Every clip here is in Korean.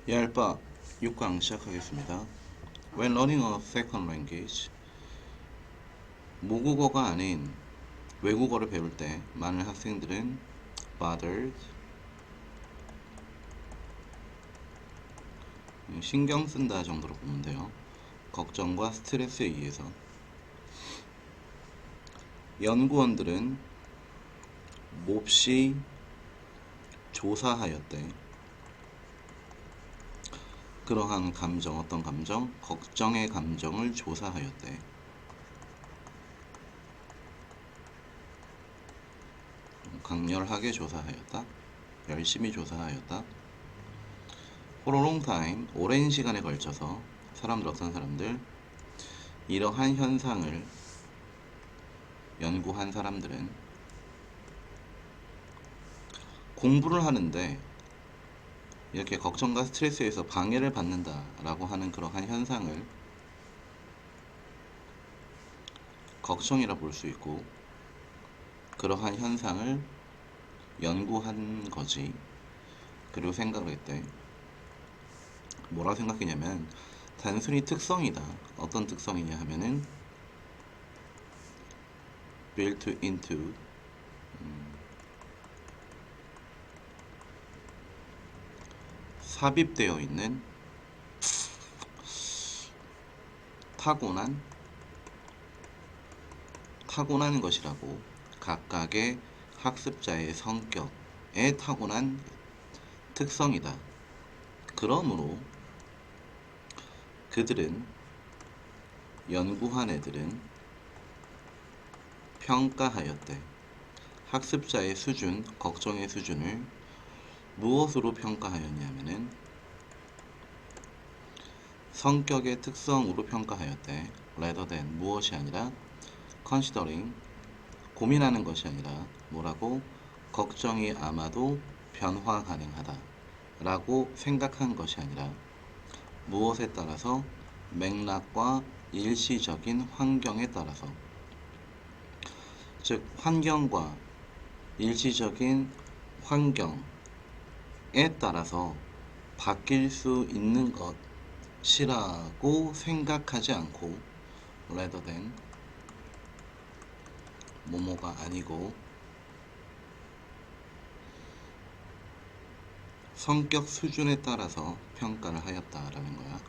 얄바 6강 시작하겠습니다. When learning a second language, 모국어가 아닌 외국어를 배울 때 많은 학생들은 bothered, 신경 쓴다 정도로 보면 돼요. 걱정과 스트레스에 의해서. 연구원들은 몹시 조사하였대. 그러한 감정, 어떤 감정? 걱정의 감정을 조사하였대. 강렬하게 조사하였다. 열심히 조사하였다. For a long time, 오랜 시간에 걸쳐서 어떤 사람들, 이러한 현상을 연구한 사람들은 공부를 하는데 이렇게 걱정과 스트레스에서 방해를 받는다라고 하는 그러한 현상을 걱정이라 볼 수 있고, 그러한 현상을 연구한 거지. 그리고 생각을 했대. 뭐라고 생각했냐면 단순히 특성이다. 어떤 특성이냐 하면은 built into, 삽입되어 있는 타고난 것이라고. 각각의 학습자의 성격에 타고난 특성이다. 그러므로 그들은, 연구한 애들은 평가하였대. 학습자의 수준, 걱정의 수준을 무엇으로 평가하였냐면은 성격의 특성으로 평가하였대. rather than, 무엇이 아니라 considering, 고민하는 것이 아니라 뭐라고? 걱정이 아마도 변화 가능하다 라고 생각한 것이 아니라 무엇에 따라서? 맥락과 일시적인 환경에 따라서. 즉 환경과 일시적인 환경에 따라서 바뀔 수 있는 것이라고 생각하지 않고 rather than, 뭐뭐가 아니고 성격 수준에 따라서 평가를 하였다라는 거야.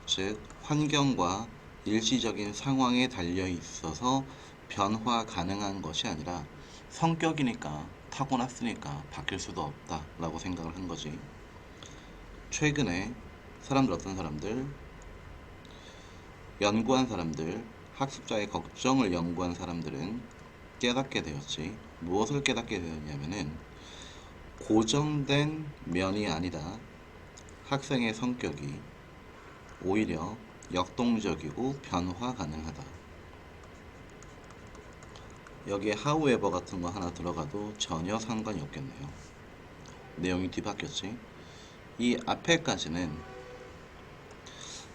즉 환경과 일시적인 상황에 달려 있어서 변화 가능한 것이 아니라 성격이니까, 타고났으니까 바뀔 수도 없다라고 생각을 한 거지. 최근에 어떤 사람들, 연구한 사람들, 학습자의 걱정을 연구한 사람들은 깨닫게 되었지. 무엇을 깨닫게 되었냐면은 고정된 면이 아니라 학생의 성격이 오히려 역동적이고 변화 가능하다. 여기에 however 같은 거 하나 들어가도 전혀 상관이 없겠네요. 내용이 뒤바뀌었지. 이 앞에까지는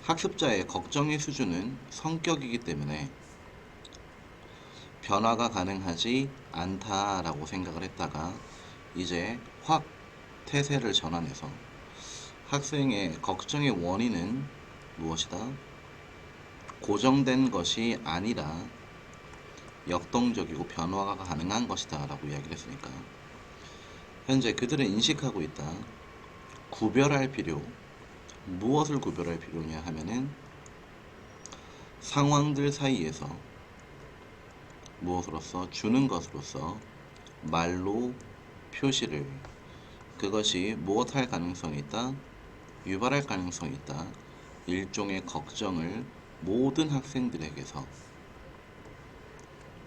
학습자의 걱정의 수준은 성격이기 때문에 변화가 가능하지 않다라고 생각을 했다가 이제 확 태세를 전환해서 학생의 걱정의 원인은 무엇이다? 고정된 것이 아니라 역동적이고 변화가 가능한 것이다 라고 이야기를 했으니까 현재 그들은 인식하고 있다. 구별할 필요, 무엇을 구별할 필요냐 하면은 상황들 사이에서 무엇으로서? 주는 것으로서 말로 표시를, 그것이 무엇할 가능성이 있다? 유발할 가능성이 있다. 일종의 걱정을 모든 학생들에게서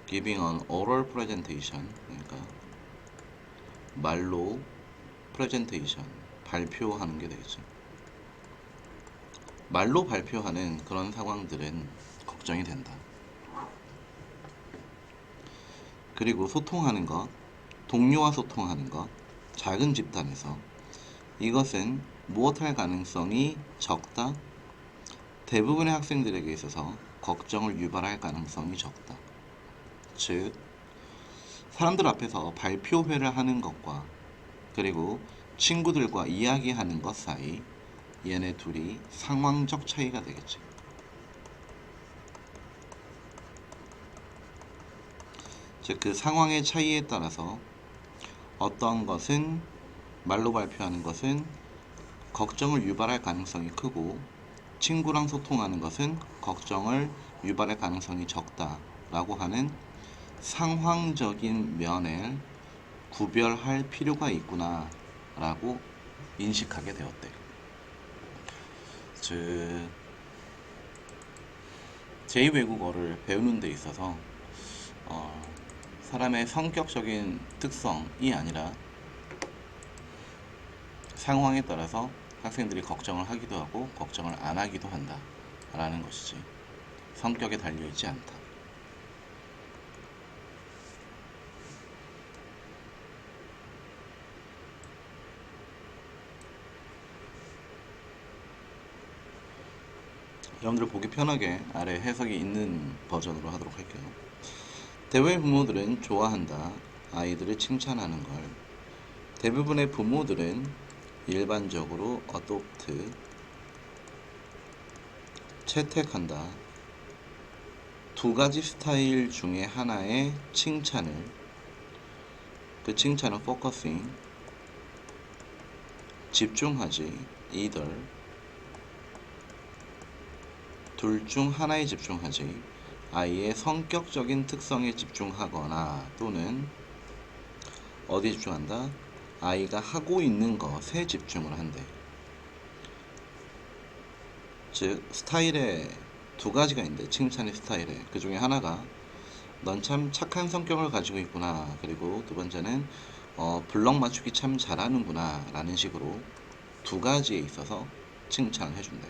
giving an oral presentation, 그러니까 말로 presentation, 발표하는 게 되겠죠. 말로 발표하는 그런 상황들은 걱정이 된다. 그리고 소통하는 것, 동료와 소통하는 것, 작은 집단에서 이것은 무엇할 가능성이 적다? 대부분의 학생들에게 있어서 걱정을 유발할 가능성이 적다. 즉, 사람들 앞에서 발표회를 하는 것과 그리고 친구들과 이야기하는 것 사이 얘네 둘이 상황적 차이가 되겠지. 즉 그 상황의 차이에 따라서 어떠한 것은 말로 발표하는 것은 걱정을 유발할 가능성이 크고 친구랑 소통하는 것은 걱정을 유발할 가능성이 적다라고 하는 상황적인 면을 구별할 필요가 있구나라고 인식하게 되었대. 즉 제2외국어를 배우는 데 있어서 사람의 성격적인 특성이 아니라 상황에 따라서 학생들이 걱정을 하기도 하고 걱정을 안 하기도 한다 라는 것이지, 성격에 달려있지 않다. 여러분들 보기 편하게 아래 해석이 있는 버전으로 하도록 할게요. 대부분의 부모들은 좋아한다. 아이들을 칭찬하는 걸. 대부분의 부모들은 일반적으로 adopt, 채택한다. 두 가지 스타일 중에 하나의 칭찬을, 그 칭찬은 focusing, 집중하지, either, 둘 중 하나에 집중하지, 아이의 성격적인 특성에 집중하거나 또는 어디에 집중한다? 아이가 하고 있는 것에 집중을 한대. 즉 스타일에 두 가지가 있는데, 칭찬의 스타일에 그 중에 하나가 넌 참 착한 성격을 가지고 있구나, 그리고 두 번째는 블럭 맞추기 참 잘하는구나 라는 식으로 두 가지에 있어서 칭찬을 해준대.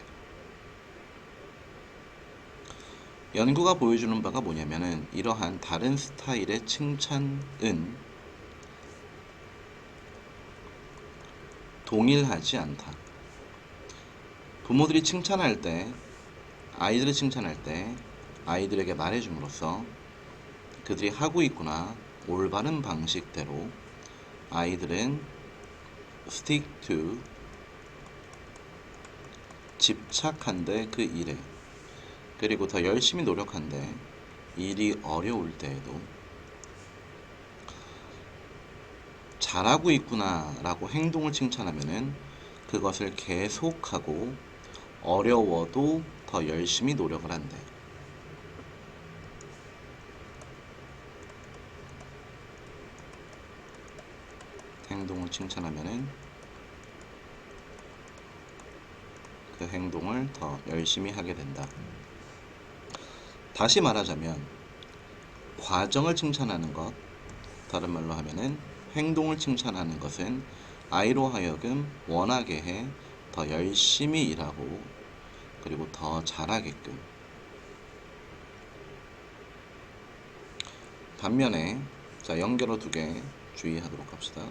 연구가 보여주는 바가 뭐냐면은 이러한 다른 스타일의 칭찬은 동일하지 않다. 부모들이 칭찬할 때, 아이들을 칭찬할 때 아이들에게 말해줌으로써 그들이 하고 있구나, 올바른 방식대로 아이들은 stick to, 집착한대 그 일에, 그리고 더 열심히 노력한대 일이 어려울 때에도. 잘하고 있구나 라고 행동을 칭찬하면은 그것을 계속하고 어려워도 더 열심히 노력을 한대. 행동을 칭찬하면은 그 행동을 더 열심히 하게 된다. 다시 말하자면 과정을 칭찬하는 것, 다른 말로 하면은 행동을 칭찬하는 것은 아이로 하여금 원하게 해 더 열심히 일하고 그리고 더 잘하게끔. 반면에 자, 연결어 두 개 주의하도록 합시다.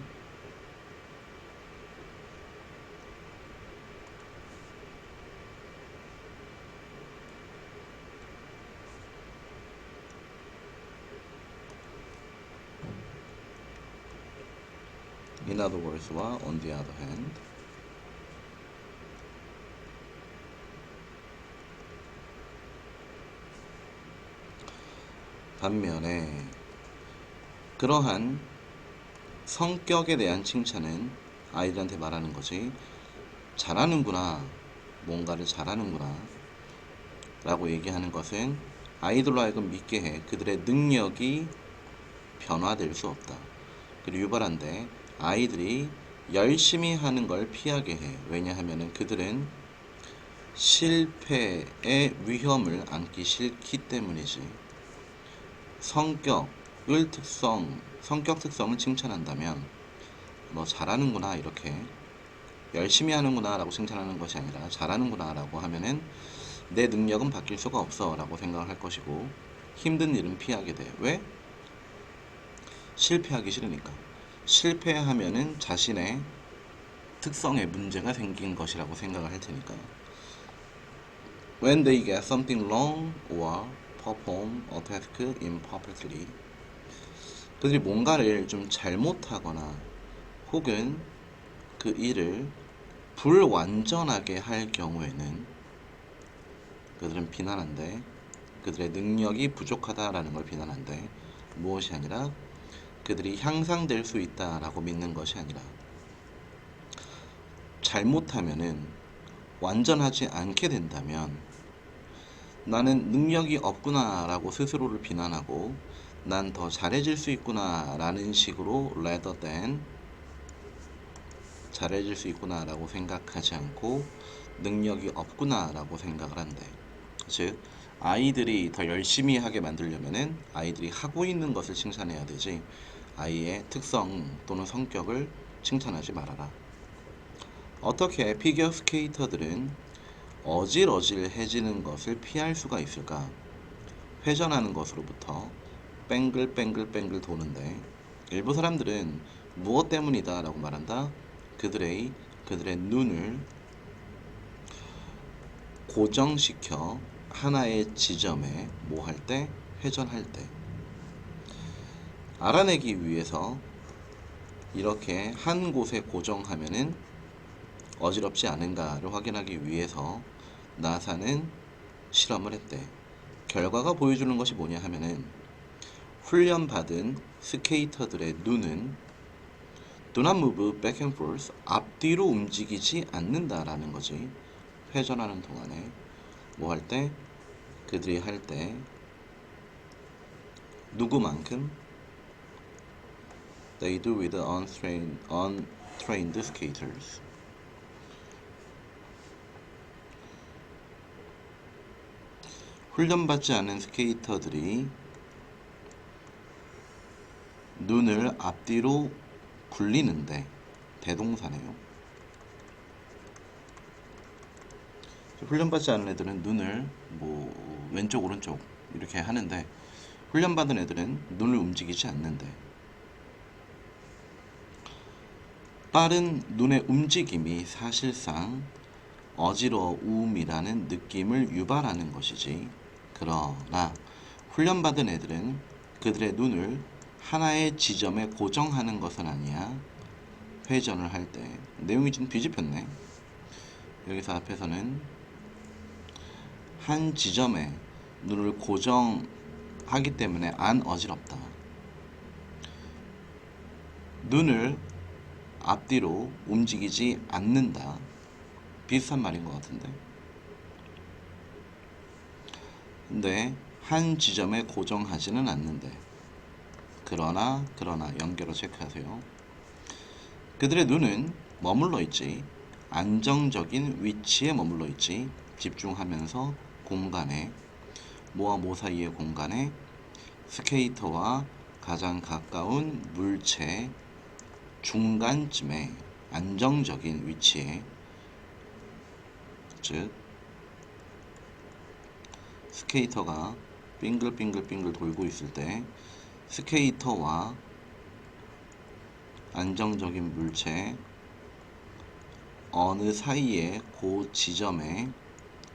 in other words와 on the other hand. 반면에 그러한 성격에 대한 칭찬은 아이들한테 말하는 거지, 잘하는구나, 뭔가를 잘하는구나 라고 얘기하는 것은 아이들로 하여금 믿게 해 그들의 능력이 변화될 수 없다. 그리고 유발한데 아이들이 열심히 하는 걸 피하게 해. 왜냐하면 그들은 실패의 위험을 안기 싫기 때문이지. 성격 특성을 칭찬한다면 너 잘하는구나, 이렇게 열심히 하는구나 라고 칭찬하는 것이 아니라 잘하는구나 라고 하면은 내 능력은 바뀔 수가 없어 라고 생각을 할 것이고, 힘든 일은 피하게 돼. 왜? 실패하기 싫으니까. 실패하면은 자신의 특성에 문제가 생긴 것이라고 생각을 할 테니까. When they get something wrong or perform a task imperfectly, 그들이 뭔가를 좀 잘못하거나 혹은 그 일을 불완전하게 할 경우에는 그들은 비난한데, 그들의 능력이 부족하다라는 걸 비난한데, 무엇이 아니라 그들이 향상될 수 있다라고 믿는 것이 아니라, 잘못하면은 완전하지 않게 된다면 나는 능력이 없구나라고 스스로를 비난하고 난 더 잘해질 수 있구나라는 식으로 rather than 잘해질 수 있구나라고 생각하지 않고 능력이 없구나라고 생각을 한대. 즉 아이들이 더 열심히 하게 만들려면은 아이들이 하고 있는 것을 칭찬해야 되지 아이의 특성 또는 성격을 칭찬하지 말아라. 어떻게 피겨 스케이터들은 어질어질해지는 것을 피할 수가 있을까? 회전하는 것으로부터 뱅글뱅글뱅글 도는데 일부 사람들은 무엇 때문이다 라고 말한다. 그들의 눈을 고정시켜 하나의 지점에 뭐 할 때? 회전할 때 알아내기 위해서 이렇게 한 곳에 고정하면은 어지럽지 않은가를 확인하기 위해서 나사는 실험을 했대. 결과가 보여주는 것이 뭐냐 하면은 훈련받은 스케이터들의 눈은 do not move back and forth, 앞뒤로 움직이지 않는다라는 거지. 회전하는 동안에 뭐 할 때? 그들이 할 때 누구만큼? They do with untrained skaters. 훈련받지 않은 스케이터들이 눈을 앞뒤로 굴리는데 대동사네요. 훈련받지 않은 애들은 눈을 뭐 왼쪽 오른쪽 이렇게 하는데 훈련받은 애들은 눈을 움직이지 않는데 빠른 눈의 움직임이 사실상 어지러움이라는 느낌을 유발하는 것이지. 그러나 훈련받은 애들은 그들의 눈을 하나의 지점에 고정하는 것은 아니야. 회전을 할 때 내용이 좀 뒤집혔네. 여기서 앞에서는 한 지점에 눈을 고정하기 때문에 안 어지럽다. 눈을 앞뒤로 움직이지 않는다. 비슷한 말인 것 같은데. 근데 한 지점에 고정하지는 않는데. 그러나 연결어 체크하세요. 그들의 눈은 머물러 있지. 안정적인 위치에 머물러 있지. 집중하면서 공간에 뭐와 뭐 사이의 공간에 스케이터와 가장 가까운 물체 중간쯤에 안정적인 위치에, 즉 스케이터가 빙글빙글빙글 돌고 있을 때 스케이터와 안정적인 물체 어느 사이에 그 지점에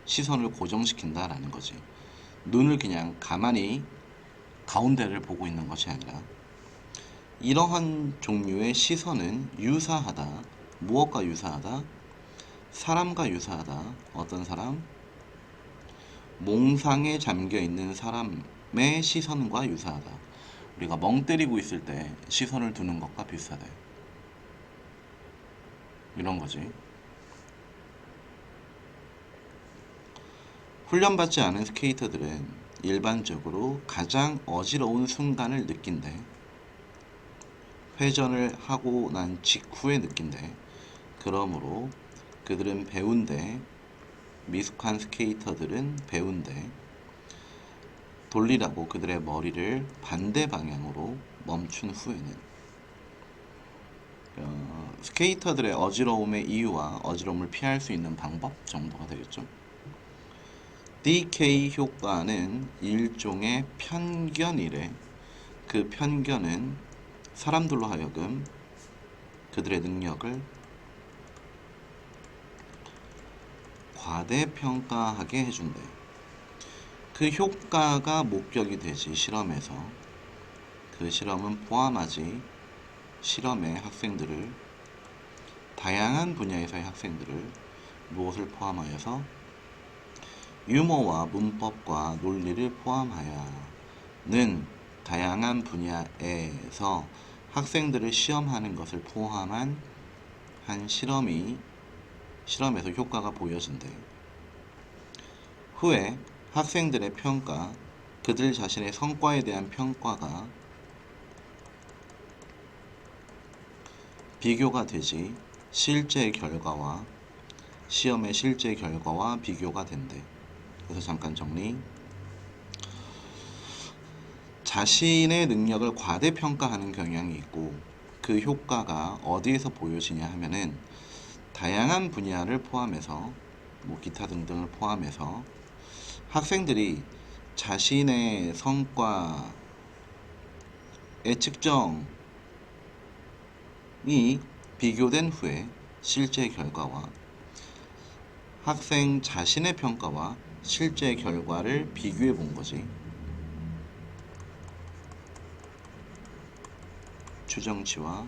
시선을 고정시킨다라는 거지. 눈을 그냥 가만히 가운데를 보고 있는 것이 아니라 이러한 종류의 시선은 유사하다. 무엇과 유사하다? 사람과 유사하다. 어떤 사람? 몽상에 잠겨 있는 사람의 시선과 유사하다. 우리가 멍 때리고 있을 때 시선을 두는 것과 비슷하다. 이런 거지. 훈련받지 않은 스케이터들은 일반적으로 가장 어지러운 순간을 느낀대. 회전을 하고 난 직후에 느낀대. 그러므로 그들은 배운대. 미숙한 스케이터들은 배운대. 돌리라고 그들의 머리를 반대 방향으로 멈춘 후에는 스케이터들의 어지러움의 이유와 어지러움을 피할 수 있는 방법 정도가 되겠죠. DK 효과는 일종의 편견이래. 그 편견은 사람들로 하여금 그들의 능력을 과대평가하게 해준대. 그 효과가 목격이 되지. 실험에서 그 실험은 포함하지. 실험의 학생들을 다양한 분야에서의 학생들을 무엇을 포함하여서 유머와 문법과 논리를 포함하여는 다양한 분야에서 학생들을 시험하는 것을 포함한 한 실험에서 효과가 보여진대. 후에 학생들의 평가, 그들 자신의 성과에 대한 평가가 비교가 되지 시험의 실제 결과와 비교가 된대. 그래서 잠깐 정리. 자신의 능력을 과대평가하는 경향이 있고 그 효과가 어디에서 보여지냐 하면은 다양한 분야를 포함해서 기타 등등을 포함해서 학생들이 자신의 성과의 측정이 비교된 후에 실제 결과와 학생 자신의 평가와 실제 결과를 비교해 본 거지. 추정치와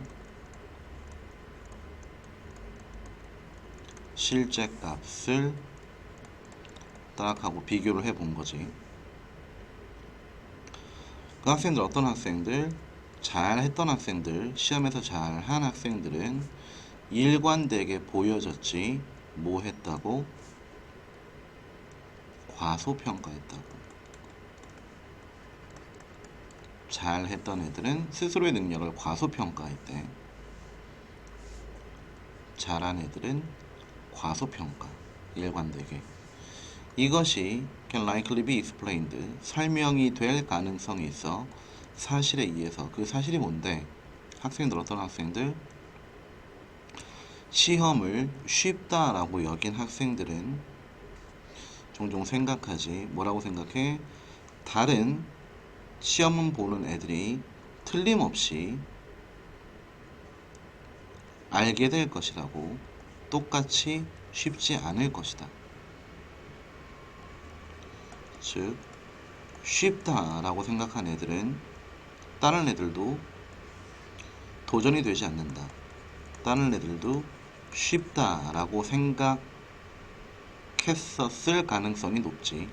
실제 값을 딱 하고 비교를 해 본 거지. 그 학생들, 어떤 학생들, 잘했던 학생들, 시험에서 잘한 학생들은 일관되게 보여졌지 뭐 했다고? 과소평가했다고. 잘했던 애들은 스스로의 능력을 과소평가했대. 잘한 애들은 과소평가, 일관되게. 이것이 can likely be explained, 설명이 될 가능성이 있어 사실에 의해서. 그 사실이 뭔데? 어떤 학생들? 시험을 쉽다라고 여긴 학생들은 종종 생각하지. 뭐라고 생각해? 다른 시험은 보는 애들이 틀림없이 알게 될 것이라고, 똑같이 쉽지 않을 것이다. 즉 쉽다라고 생각한 애들은 다른 애들도 도전이 되지 않는다. 다른 애들도 쉽다라고 생각했었을 가능성이 높지.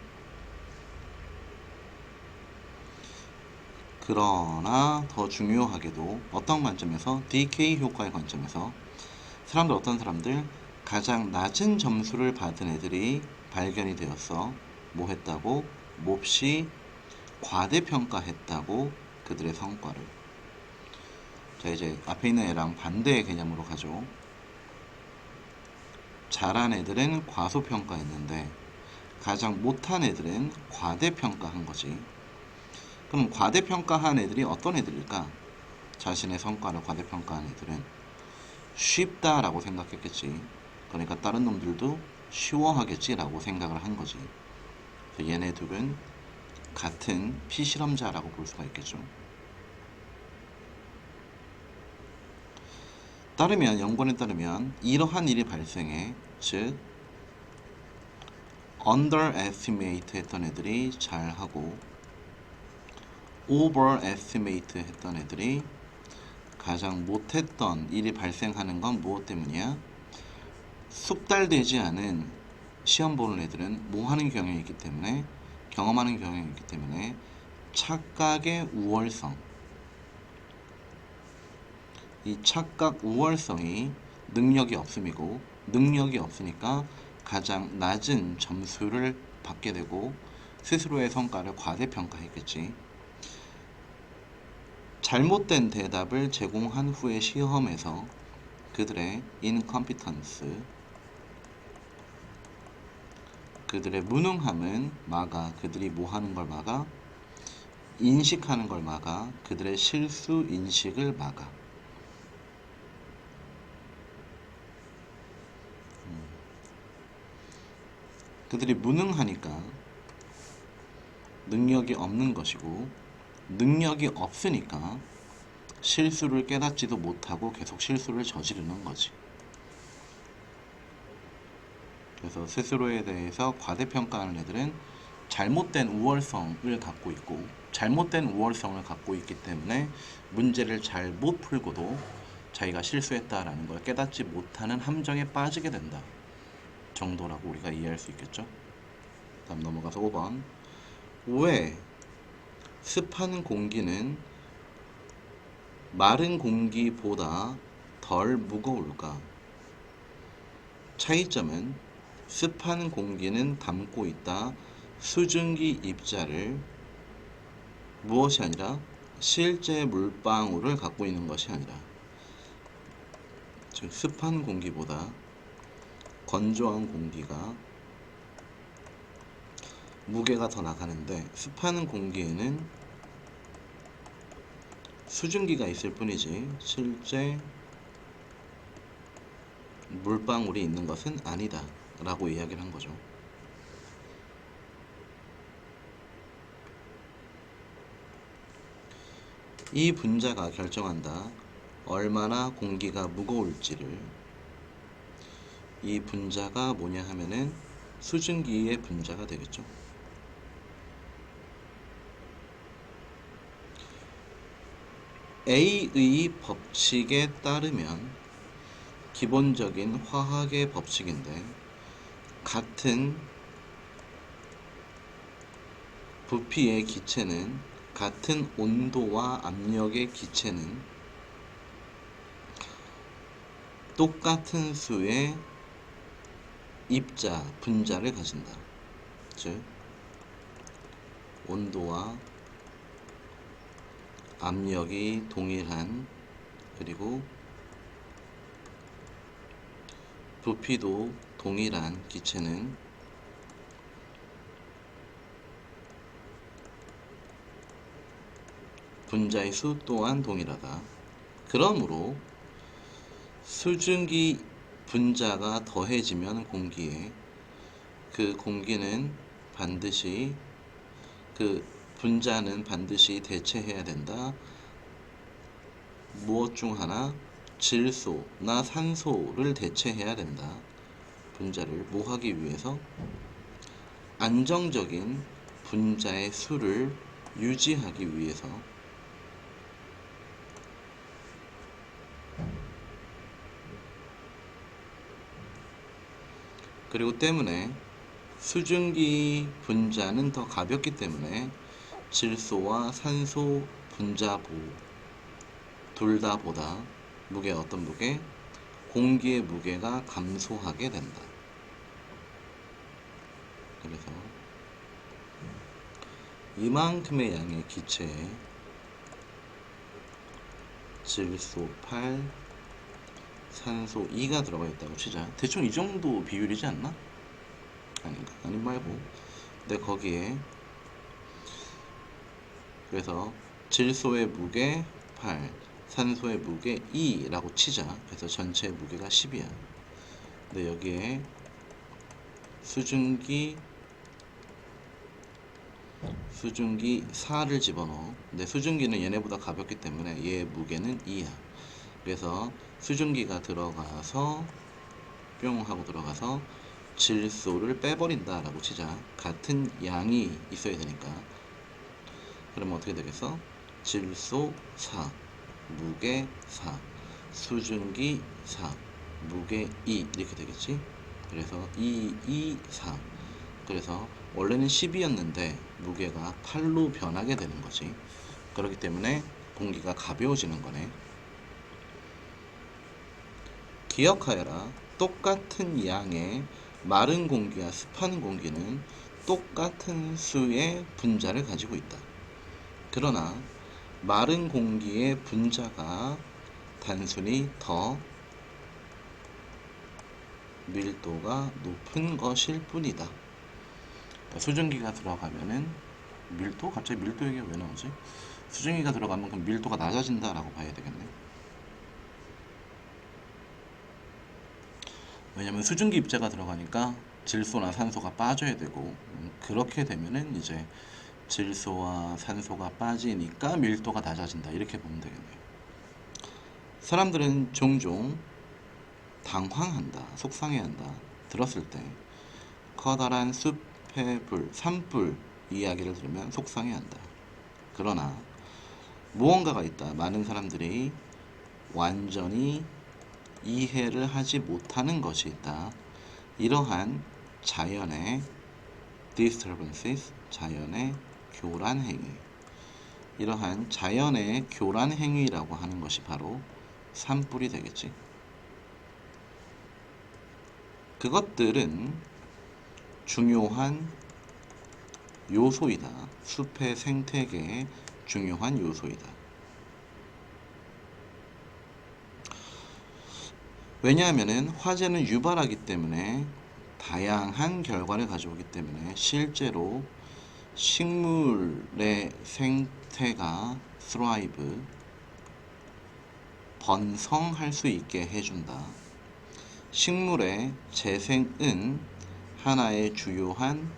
그러나 더 중요하게도 어떤 관점에서, DK 효과의 관점에서 어떤 사람들, 가장 낮은 점수를 받은 애들이 발견이 되었어. 뭐 했다고? 몹시 과대평가했다고, 그들의 성과를. 자, 이제 앞에 있는 애랑 반대의 개념으로 가죠. 잘한 애들은 과소평가했는데 가장 못한 애들은 과대평가한 거지. 그럼 과대평가한 애들이 어떤 애들일까? 자신의 성과를 과대평가한 애들은 쉽다라고 생각했겠지. 그러니까 다른 놈들도 쉬워하겠지라고 생각을 한 거지. 얘네 둘은 같은 피실험자라고 볼 수가 있겠죠. 연관에 따르면 이러한 일이 발생해, 즉 underestimate 했던 애들이 잘하고 overestimate 했던 애들이 가장 못했던 일이 발생하는 건 무엇 때문이야? 숙달되지 않은 시험 보는 애들은 경험하는 경향이 있기 때문에 착각의 우월성, 이 착각 우월성이 능력이 없음이고, 능력이 없으니까 가장 낮은 점수를 받게 되고 스스로의 성과를 과대평가했겠지. 잘못된 대답을 제공한 후의 시험에서 그들의 incompetence, 그들의 무능함은 막아. 그들이 뭐 하는 걸 막아? 인식하는 걸 막아. 그들의 실수 인식을 막아. 그들이 무능하니까 능력이 없는 것이고, 능력이 없으니까 실수를 깨닫지도 못하고 계속 실수를 저지르는 거지. 그래서 스스로에 대해서 과대평가하는 애들은 잘못된 우월성을 갖고 있고, 잘못된 우월성을 갖고 있기 때문에 문제를 잘 못 풀고도 자기가 실수했다라는 걸 깨닫지 못하는 함정에 빠지게 된다 정도라고 우리가 이해할 수 있겠죠. 다음 넘어가서 5번. 왜 습한 공기는 마른 공기보다 덜 무거울까? 차이점은 습한 공기는 담고 있다 수증기 입자를 무엇이 아니라 실제 물방울을 갖고 있는 것이 아니라, 즉 습한 공기보다 건조한 공기가 무게가 더 나가는데 습한 공기에는 수증기가 있을 뿐이지 실제 물방울이 있는 것은 아니다 라고 이야기를 한 거죠. 이 분자가 결정한다 얼마나 공기가 무거울지를. 이 분자가 뭐냐 하면은 수증기의 분자가 되겠죠. A의 법칙에 따르면 기본적인 화학의 법칙인데, 같은 부피의 기체는, 같은 온도와 압력의 기체는 똑같은 수의 입자, 분자를 가진다. 즉 온도와 압력이 동일한, 그리고 부피도 동일한 기체는 분자의 수 또한 동일하다. 그러므로 수증기 분자가 더해지면 공기에, 그 공기는 반드시, 그 분자는 반드시 대체해야 된다. 무엇 중 하나, 질소나 산소를 대체해야 된다. 분자를 모하기 위해서 안정적인 분자의 수를 유지하기 위해서. 그리고 때문에 수증기 분자는 더 가볍기 때문에 질소와 산소 분자부 둘 다 보다 무게, 어떤 무게? 공기의 무게가 감소하게 된다. 그래서 이만큼의 양의 기체에 질소 8, 산소 2가 들어가 있다고 치자. 대충 이 정도 비율이지 않나? 아닌가? 아닌 말고. 근데 거기에, 그래서 질소의 무게 8, 산소의 무게 2라고 치자. 그래서 전체 무게가 10이야. 근데 여기에 수증기 4를 집어넣어. 근데 수증기는 얘네보다 가볍기 때문에 얘 무게는 2야. 그래서 수증기가 들어가서 뿅 하고 들어가서 질소를 빼버린다 라고 치자. 같은 양이 있어야 되니까. 그러면 어떻게 되겠어? 질소 4, 무게 4, 수증기 4, 무게 2 이렇게 되겠지. 그래서 2, 2, 4. 그래서 원래는 10이었는데 무게가 8로 변하게 되는 거지. 그렇기 때문에 공기가 가벼워지는 거네. 기억하여라. 똑같은 양의 마른 공기와 습한 공기는 똑같은 수의 분자를 가지고 있다. 그러나 마른 공기의 분자가 단순히 더 밀도가 높은 것일 뿐이다. 그러니까 수증기가 들어가면은 밀도? 갑자기 밀도 얘기가 왜 나오지? 수증기가 들어가면 그럼 밀도가 낮아진다라고 봐야 되겠네. 왜냐면 수증기 입자가 들어가니까 질소나 산소가 빠져야 되고, 그렇게 되면은 이제 질소와 산소가 빠지니까 밀도가 낮아진다 이렇게 보면 되겠네요. 사람들은 종종 당황한다, 속상해한다. 들었을 때 커다란 숲의 불, 산불 이야기를 들으면 속상해한다. 그러나 무언가가 있다. 많은 사람들이 완전히 이해를 하지 못하는 것이 있다. 이러한 자연의 disturbances, 자연의 교란 행위, 이러한 자연의 교란 행위라고 하는 것이 바로 산불이 되겠지. 그것들은 중요한 요소이다. 숲의 생태계의 중요한 요소이다. 왜냐하면 화재는 유발하기 때문에 다양한 결과를 가져오기 때문에 실제로 식물의 생태가 thrive, 번성할 수 있게 해준다. 식물의 재생은 하나의 주요한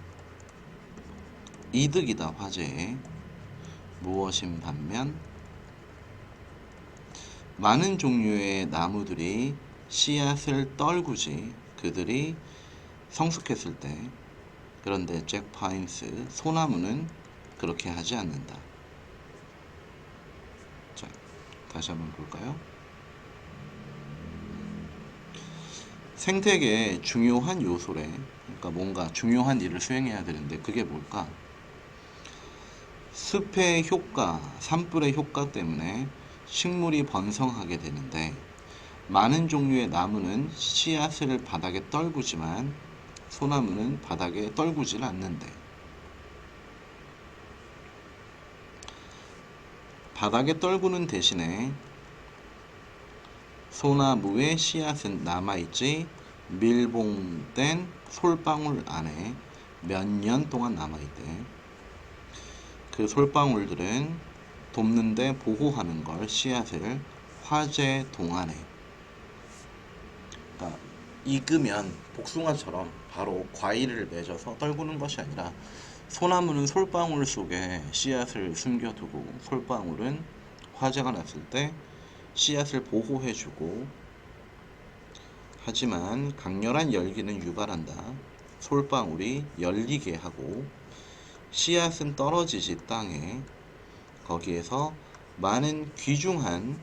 이득이다. 화재에 무엇인 반면 많은 종류의 나무들이 씨앗을 떨구지 그들이 성숙했을 때. 그런데 잭 파인스 소나무는 그렇게 하지 않는다. 자, 다시 한번 볼까요? 생태계의 중요한 요소래. 그러니까 뭔가 중요한 일을 수행해야 되는데 그게 뭘까? 숲의 효과, 산불의 효과 때문에 식물이 번성하게 되는데 많은 종류의 나무는 씨앗을 바닥에 떨구지만 소나무는 바닥에 떨구질 않는데, 바닥에 떨구는 대신에 소나무의 씨앗은 남아있지 밀봉된 솔방울 안에 몇 년 동안 남아있대. 그 솔방울들은 돕는데 보호하는 걸 씨앗을 화재 동안에, 그러니까 익으면 복숭아처럼 바로 과일을 맺어서 떨구는 것이 아니라 소나무는 솔방울 속에 씨앗을 숨겨두고 솔방울은 화재가 났을 때 씨앗을 보호해주고, 하지만 강렬한 열기는 유발한다. 솔방울이 열리게 하고 씨앗은 떨어지지 땅에. 거기에서 많은 귀중한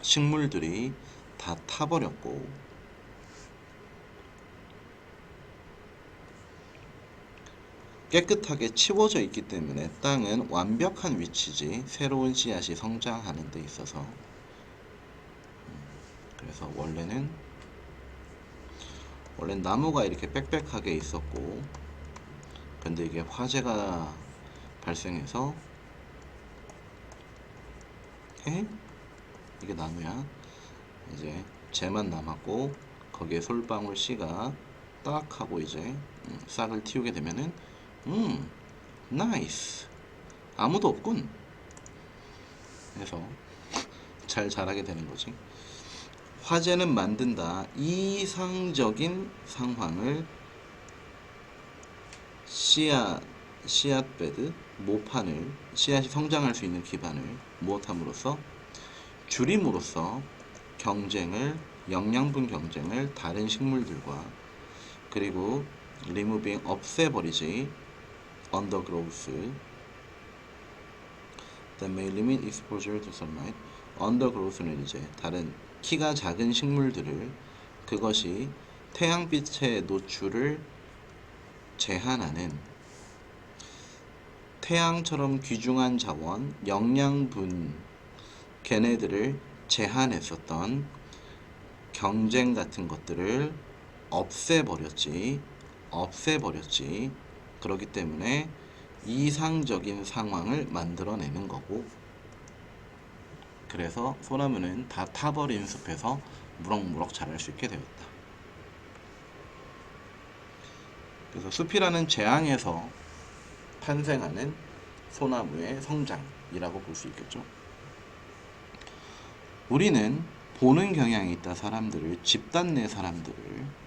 식물들이 다 타버렸고 깨끗하게 치워져 있기 때문에 땅은 완벽한 위치지 새로운 씨앗이 성장하는 데 있어서. 그래서 원래는 나무가 이렇게 빽빽하게 있었고, 근데 이게 화재가 발생해서 이게 나무야. 이제 재만 남았고 거기에 솔방울 씨가 딱 하고 이제 싹을 틔우게 되면은 나이스, 아무도 없군. 그래서 잘 자라게 되는 거지. 화재는 만든다. 이상적인 상황을 씨앗베드, 모판을, 씨앗이 성장할 수 있는 기반을 무엇함으로써 줄임으로써 경쟁을, 영양분 경쟁을 다른 식물들과, 그리고 removing, 없애버리지 undergrowth that may limit exposure to sunlight. undergrowth는 이제 다른 키가 작은 식물들을, 그것이 태양빛의 노출을 제한하는, 태양처럼 귀중한 자원, 영양분, 걔네들을 제한했었던 경쟁 같은 것들을 없애버렸지. 그렇기 때문에 이상적인 상황을 만들어내는 거고, 그래서 소나무는 다 타버린 숲에서 무럭무럭 자랄 수 있게 되었다. 그래서 숲이라는 재앙에서 탄생하는 소나무의 성장이라고 볼 수 있겠죠. 우리는 보는 경향이 있다. 사람들을, 집단 내 사람들을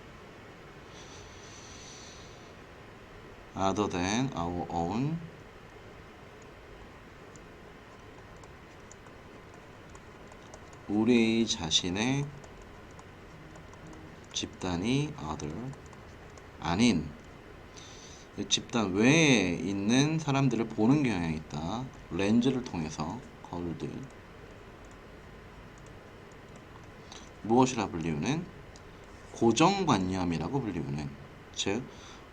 other than our own, 우리 자신의 집단이 other, 아닌 집단 외에 있는 사람들을 보는 경향이 있다. 렌즈를 통해서, 거울들. 무엇이라 불리우는? 고정관념이라고 불리우는, 즉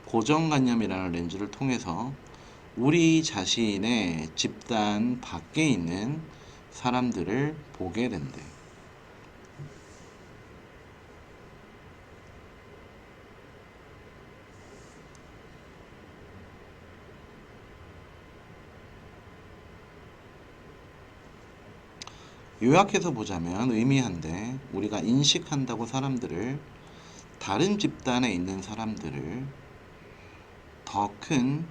고정관념이라는 렌즈를 통해서 우리 자신의 집단 밖에 있는 사람들을 보게 된대. 요약해서 보자면 의미한데, 우리가 인식한다고 사람들을, 다른 집단에 있는 사람들을 더 큰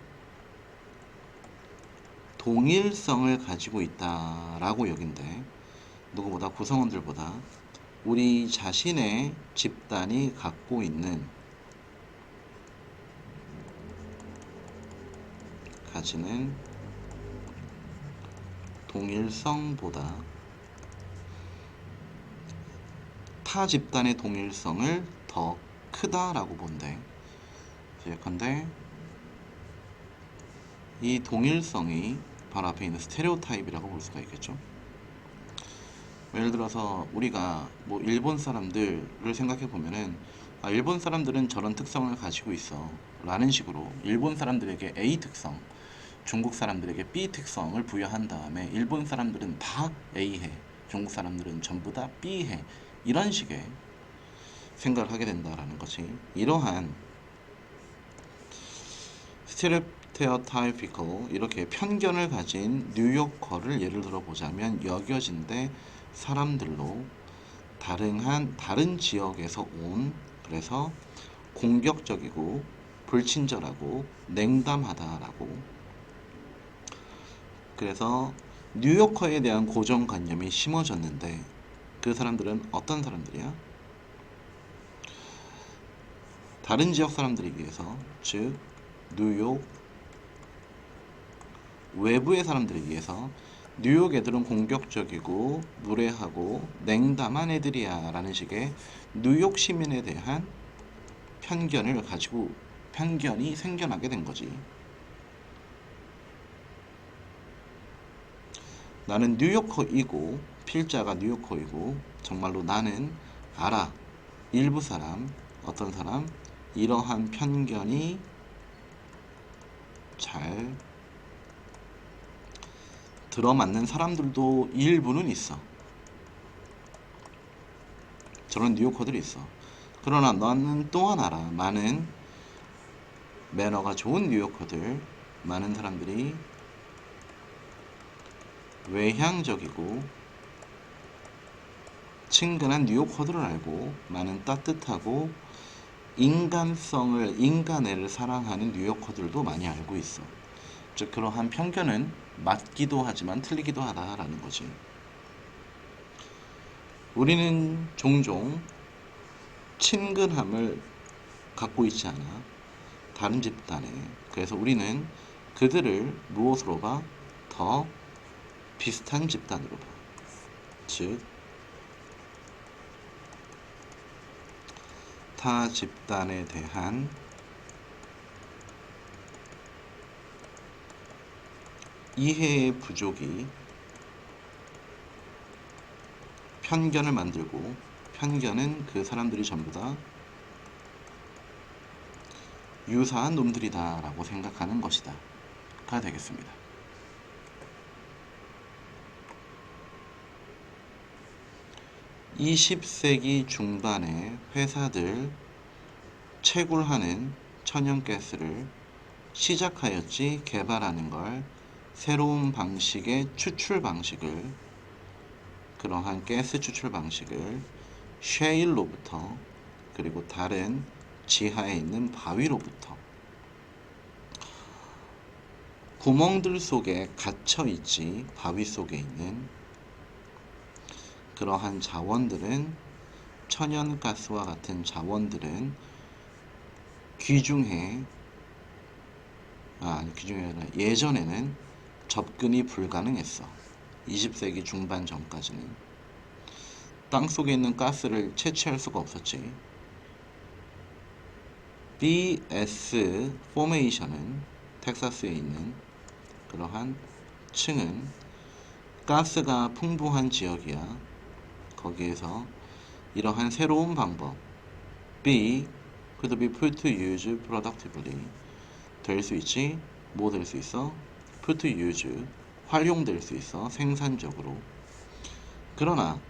동일성을 가지고 있다라고 여긴대. 누구보다, 구성원들보다 우리 자신의 집단이 갖고 있는, 가지는 동일성보다 타 집단의 동일성을 더 크다라고 본대. 예컨대 이 동일성이 바로 앞에 있는 스테레오타입이라고 볼 수가 있겠죠. 예를 들어서 우리가 뭐 일본 사람들을 생각해 보면은, 아, 일본 사람들은 저런 특성을 가지고 있어 라는 식으로 일본 사람들에게 A 특성, 중국 사람들에게 B 특성을 부여한 다음에 일본 사람들은 다 A 해, 중국 사람들은 전부 다 B 해, 이런 식의 생각을 하게 된다라는 것이, 이러한 스테레오타이피컬, 이렇게 편견을 가진 뉴요커를 예를 들어 보자면 여겨진대 사람들로, 다른 지역에서 온, 그래서 공격적이고 불친절하고 냉담하다라고. 그래서 뉴요커에 대한 고정관념이 심어졌는데, 그 사람들은 어떤 사람들이야? 다른 지역 사람들에 비해서, 즉 뉴욕 외부의 사람들에 비해서 뉴욕 애들은 공격적이고 무례하고 냉담한 애들이야 라는 식의 뉴욕 시민에 대한 편견이 생겨나게 된 거지. 나는 뉴요커이고, 필자가 뉴요커이고, 정말로 나는 알아, 일부 사람, 어떤 사람, 이러한 편견이 잘 들어맞는 사람들도 일부는 있어. 저런 뉴요커들이 있어. 그러나 너는 또한 알아, 많은 매너가 좋은 뉴요커들, 많은 사람들이 외향적이고 친근한 뉴요커들을 알고, 많은 따뜻하고 인간애를 사랑하는 뉴요커들도 많이 알고 있어. 즉 그러한 편견은 맞기도 하지만 틀리기도 하다라는 거지. 우리는 종종 친근함을 갖고 있지 않아, 다른 집단에. 그래서 우리는 그들을 무엇으로 봐? 더 비슷한 집단으로 봐. 즉 타 집단에 대한 이해의 부족이 편견을 만들고, 편견은 그 사람들이 전부 다 유사한 놈들이다 라고 생각하는 것이다 가 되겠습니다. 20세기 중반에 회사들 채굴하는 천연가스를 시작하였지, 개발하는 걸, 새로운 방식의 추출 방식을, 그러한 가스 추출 방식을 셰일로부터, 그리고 다른 지하에 있는 바위로부터, 구멍들 속에 갇혀 있지, 바위 속에 있는 그러한 자원들은, 천연가스와 같은 자원들은 귀중해, 귀중해 아니라 예전에는 접근이 불가능했어. 20세기 중반 전까지는 땅속에 있는 가스를 채취할 수가 없었지. BS 포메이션은, 텍사스에 있는 그러한 층은 가스가 풍부한 지역이야. 거기에서 이러한 새로운 방법 B could be put to use productively 될 수 있지. 뭐 될 수 있어? put to use 활용될 수 있어. 생산적으로. 그러나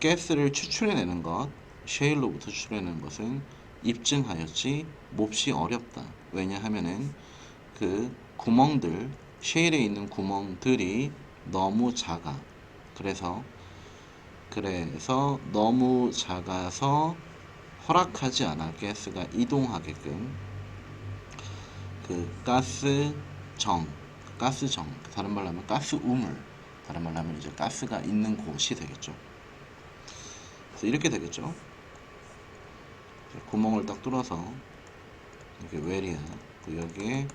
가스를 추출해내는 것 셰일로부터 추출해내는 것은 입증하였지 몹시 어렵다. 왜냐하면은 그 구멍들 셰일에 있는 구멍들이 너무 작아. 그래서 너무 작아서 허락하지 않아. 가스가 이동하게끔 그 가스정 다른 말로 하면 가스 우물 다른 말로 하면 이제 가스가 있는 곳이 되겠죠. 그래서 이렇게 되겠죠. 구멍을 딱 뚫어서 이렇게 웰이야. 여기에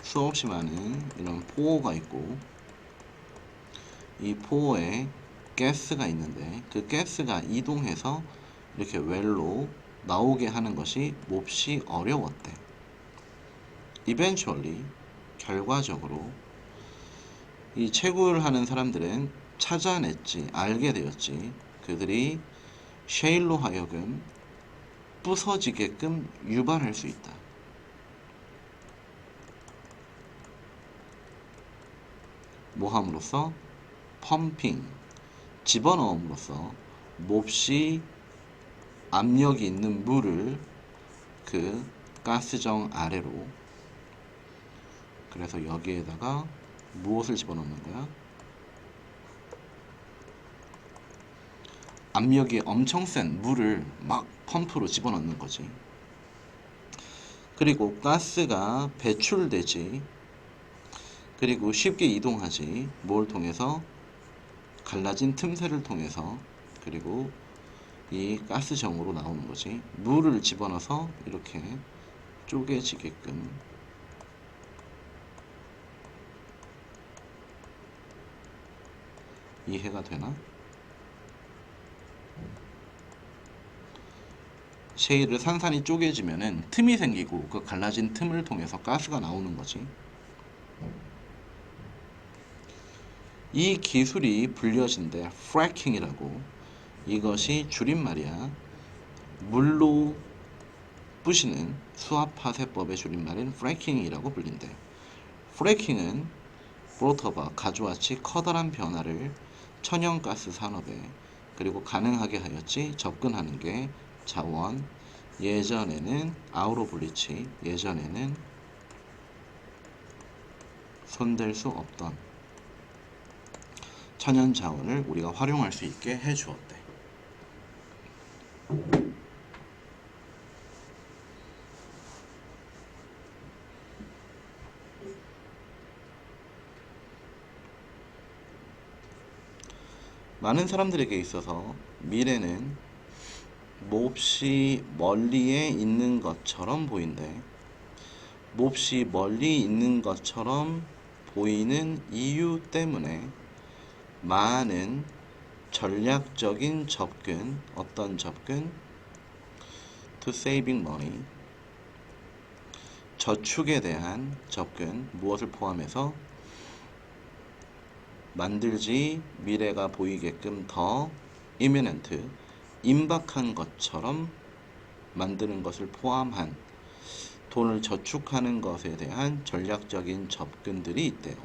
수없이 많은 이런 포호가 있고 이 포호에 가스가 있는데 그 가스가 이동해서 이렇게 웰로 나오게 하는 것이 몹시 어려웠대. Eventually 결과적으로 이 채굴을 하는 사람들은 찾아냈지, 알게 되었지. 그들이 셰일로 하여금 부서지게끔 유발할 수 있다. 모함으로써 펌핑, 집어넣음으로써 몹시 압력이 있는 물을 그 가스정 아래로 그래서 여기에다가 무엇을 집어넣는 거야? 압력이 엄청 센 물을 막 펌프로 집어넣는 거지. 그리고 가스가 배출되지. 그리고 쉽게 이동하지. 뭘 통해서? 갈라진 틈새를 통해서. 그리고 이 가스정으로 나오는 거지. 물을 집어넣어서 이렇게 쪼개지게끔. 이해가 되나? 셰일을 산산이 쪼개지면은 틈이 생기고 그 갈라진 틈을 통해서 가스가 나오는 거지. 이 기술이 불려진대 프래킹이라고. 이것이 줄임말이야. 물로 부시는 수압파쇄법의 줄임말인 프래킹이라고 불린대. 프래킹은 브로터바 가져왔지 커다란 변화를 천연가스 산업에 그리고 가능하게 하였지. 접근하는 게 자원. 예전에는 아우로블리치 예전에는 손댈 수 없던 천연 자원을 우리가 활용할 수 있게 해주었대. 많은 사람들에게 있어서 미래는 몹시 멀리에 있는 것처럼 보인대. 몹시 멀리 있는 것처럼 보이는 이유 때문에 많은 전략적인 접근, 어떤 접근? To saving money, 저축에 대한 접근, 무엇을 포함해서 만들지 미래가 보이게끔 더 imminent, 임박한 것처럼 만드는 것을 포함한 돈을 저축하는 것에 대한 전략적인 접근들이 있대요.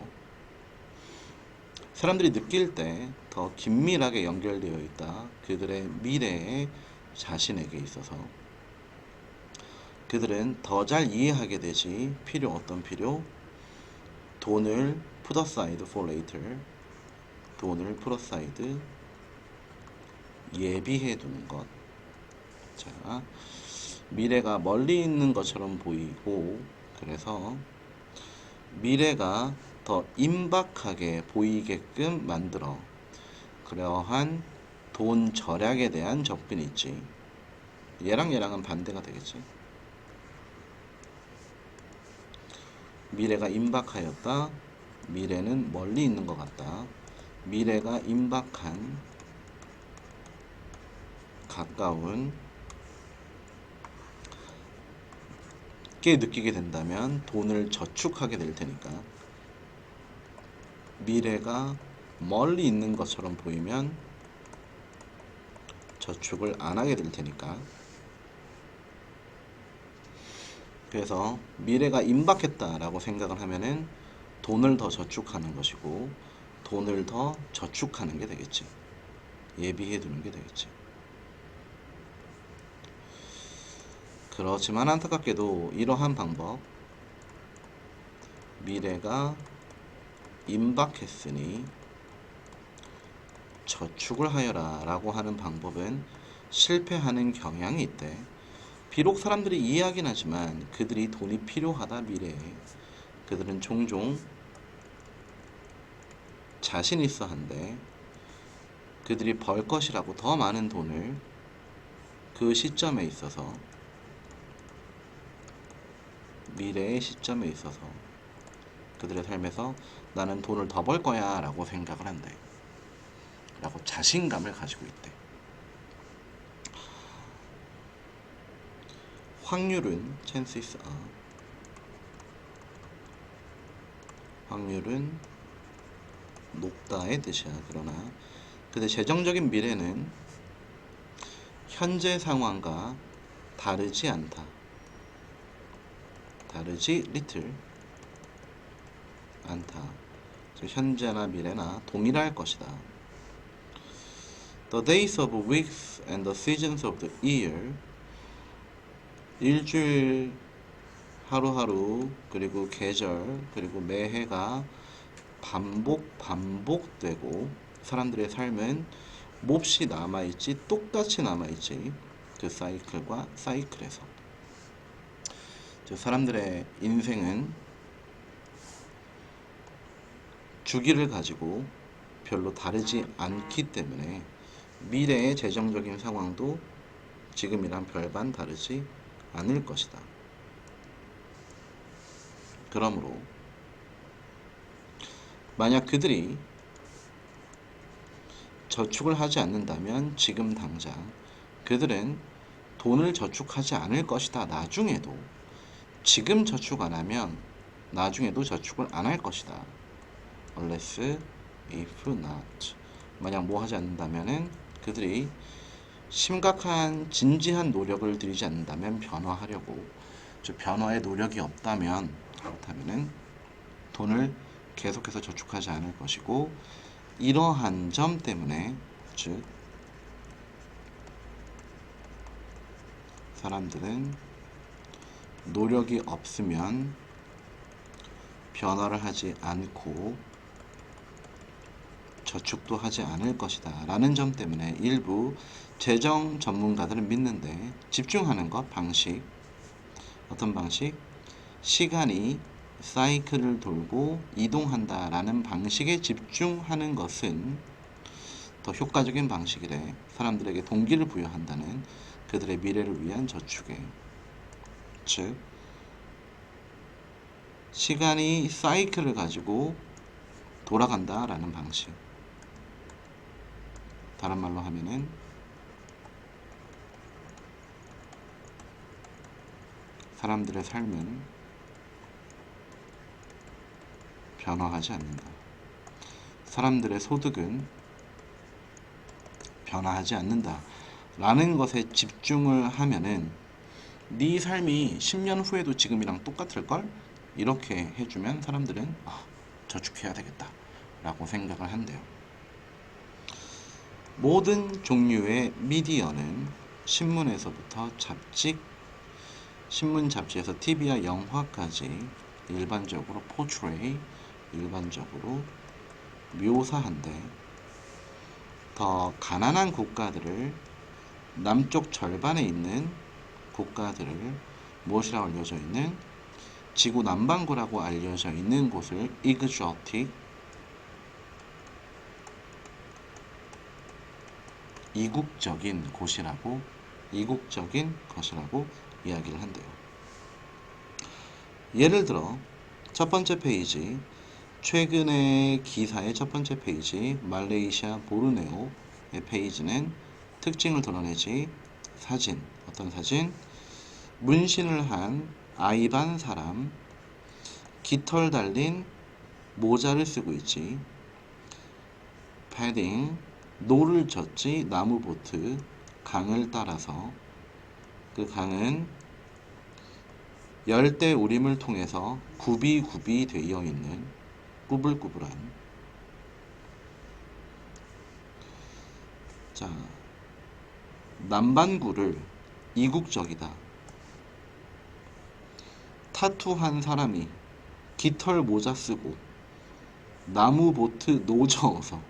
사람들이 느낄 때 더 긴밀하게 연결되어 있다. 그들의 미래에 자신에게 있어서 그들은 더 잘 이해하게 되지. 어떤 필요? 돈을 put aside for later. 돈을 put aside 예비해 두는 것. 자, 미래가 멀리 있는 것처럼 보이고 그래서 미래가 더 임박하게 보이게끔 만들어. 그러한 돈 절약에 대한 접근이 있지. 얘랑은 반대가 되겠지. 미래가 임박하였다. 미래는 멀리 있는 것 같다. 미래가 임박한 가까운 게 느끼게 된다면 돈을 저축하게 될 테니까. 미래가 멀리 있는 것처럼 보이면 저축을 안 하게 될 테니까. 그래서 미래가 임박했다라고 생각을 하면은 돈을 더 저축하는 것이고, 돈을 더 저축하는 게 되겠지. 예비해 두는 게 되겠지. 그렇지만 안타깝게도 이러한 방법, 미래가 임박했으니 저축을 하여라 라고 하는 방법은 실패하는 경향이 있대. 비록 사람들이 이해하긴 하지만 그들이 돈이 필요하다 미래에, 그들은 종종 자신 있어 한데, 그들이 벌 것이라고 더 많은 돈을 그 시점에 있어서, 미래의 시점에 있어서 그들의 삶에서 나는 돈을 더 벌 거야 라고 생각을 한대. 라고 자신감을 가지고 있대. 확률은 chances are, 확률은 높다의 뜻이야. 그러나 그의 재정적인 미래는 현재 상황과 다르지 않다. 다르지 little 않다. 즉 현재나 미래나 동일할 것이다. The days of weeks and the seasons of the year, 일주일, 하루하루, 그리고 계절, 그리고 매해가 반복되고 사람들의 삶은 몹시 남아있지, 똑같이 남아있지. 그 사이클과 사이클에서, 즉 사람들의 인생은 주기를 가지고 별로 다르지 않기 때문에 미래의 재정적인 상황도 지금이랑 별반 다르지 않을 것이다. 그러므로 만약 그들이 저축을 하지 않는다면 지금 당장 그들은 돈을 저축하지 않을 것이다. 나중에도. 지금 저축 안 하면 나중에도 저축을 안 할 것이다. unless, if not. 만약 뭐 하지 않는다면은 그들이 심각한 진지한 노력을 들이지 않는다면, 변화하려고, 즉 변화의 노력이 없다면, 그렇다면은 돈을 계속해서 저축하지 않을 것이고, 이러한 점 때문에, 즉 사람들은 노력이 없으면 변화를 하지 않고 저축도 하지 않을 것이다 라는 점 때문에 일부 재정 전문가들은 믿는데, 집중하는 것, 방식, 어떤 방식? 시간이 사이클을 돌고 이동한다 라는 방식에 집중하는 것은 더 효과적인 방식이래. 사람들에게 동기를 부여한다는, 그들의 미래를 위한 저축에. 즉 시간이 사이클을 가지고 돌아간다 라는 방식. 다른 말로 하면은 사람들의 삶은 변화하지 않는다. 사람들의 소득은 변화하지 않는다 라는 것에 집중을 하면은 네 삶이 10년 후에도 지금이랑 똑같을걸? 이렇게 해주면 사람들은 저축해야 되겠다 라고 생각을 한대요. 모든 종류의 미디어는 신문에서부터 잡지, 신문 잡지에서 TV와 영화까지 일반적으로 portray, 일반적으로 묘사한데, 더 가난한 국가들을, 남쪽 절반에 있는 국가들을 무엇이라고 알려져 있는, 지구 남반구라고 알려져 있는 곳을 exotic, 이국적인 곳이라고, 이국적인 것이라고 이야기를 한대요. 예를 들어 첫 번째 페이지, 최근의 기사의 첫 번째 페이지, 말레이시아 보르네오의 페이지는 특징을 드러내지. 사진, 어떤 사진? 문신을 한 아이반 사람, 깃털 달린 모자를 쓰고 있지. 패딩, 노를 젓지, 나무 보트, 강을 따라서 그 강은 열대 우림을 통해서 굽이 되어 있는 꾸불꾸불한 자 남반구를 이국적이다. 타투한 사람이 깃털 모자 쓰고 나무 보트 노저어서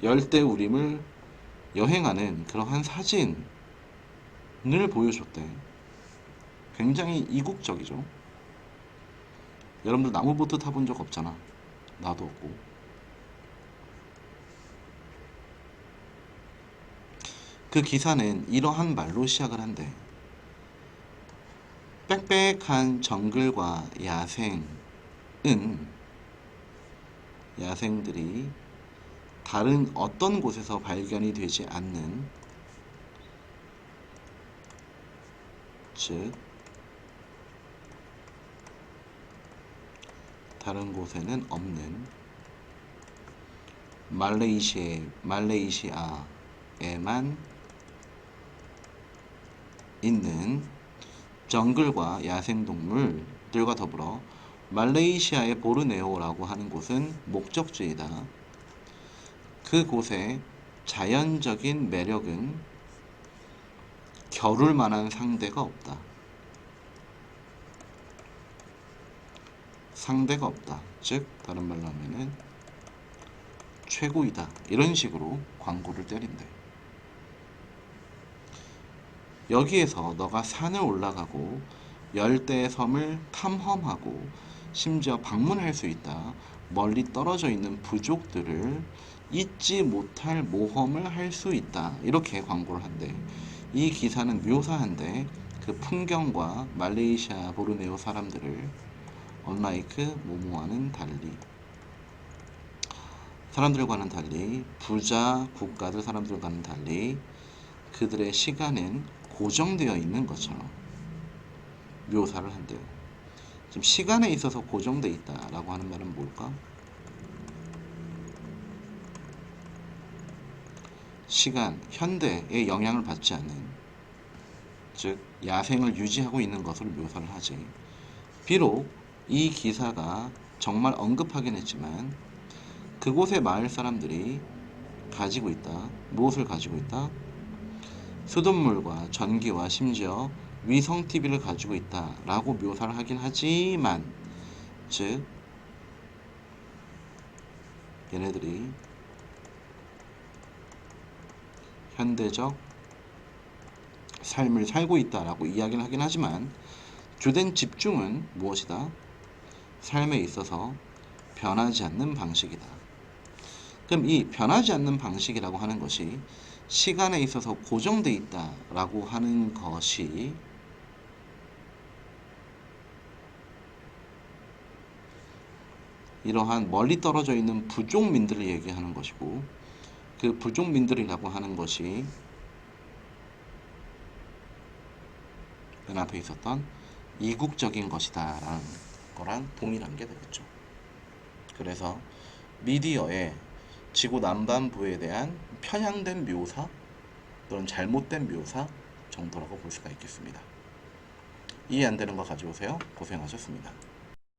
열대우림을 여행하는 그러한 사진을 보여줬대. 굉장히 이국적이죠. 여러분들 나무 보트 타본 적 없잖아. 나도 없고. 그 기사는 이러한 말로 시작을 한대. 빽빽한 정글과 야생들이 다른 어떤 곳에서 발견이 되지 않는, 즉 다른 곳에는 없는 말레이시아에만 있는 정글과 야생동물들과 더불어 말레이시아의 보르네오라고 하는 곳은 목적지이다. 그곳의 자연적인 매력은 겨룰 만한 상대가 없다. 상대가 없다. 즉 다른 말로 하면은 최고이다. 이런 식으로 광고를 때린대. 여기에서 너가 산을 올라가고 열대의 섬을 탐험하고 심지어 방문할 수 있다. 멀리 떨어져 있는 부족들을 잊지 못할 모험을 할 수 있다. 이렇게 광고를 한대. 이 기사는 묘사한데 그 풍경과 말레이시아 보르네오 사람들을 언라이크 모모와는 달리, 사람들과는 달리, 부자 국가들 사람들과는 달리 그들의 시간은 고정되어 있는 것처럼 묘사를 한대요. 지금 시간에 있어서 고정되어 있다라고 하는 말은 뭘까? 시간, 현대에 영향을 받지 않는, 즉 야생을 유지하고 있는 것을 묘사를 하지. 비록 이 기사가 정말 언급하긴 했지만 그곳의 마을 사람들이 가지고 있다. 무엇을 가지고 있다? 수돗물과 전기와 심지어 위성 TV를 가지고 있다라고 묘사를 하긴 하지만, 즉 얘네들이 현대적 삶을 살고 있다라고 이야기를 하긴 하지만 주된 집중은 무엇이다? 삶에 있어서 변하지 않는 방식이다. 그럼 이 변하지 않는 방식이라고 하는 것이 시간에 있어서 고정되어 있다라고 하는 것이 이러한 멀리 떨어져 있는 부족민들을 얘기하는 것이고, 그 부족민들이라고 하는 것이 맨 앞에 있었던 이국적인 것이다 라는 거랑 동일한 게 되겠죠. 그래서 미디어의 지구 남반부에 대한 편향된 묘사 또는 잘못된 묘사 정도라고 볼 수가 있겠습니다. 이해 안 되는 거 가져오세요. 고생하셨습니다.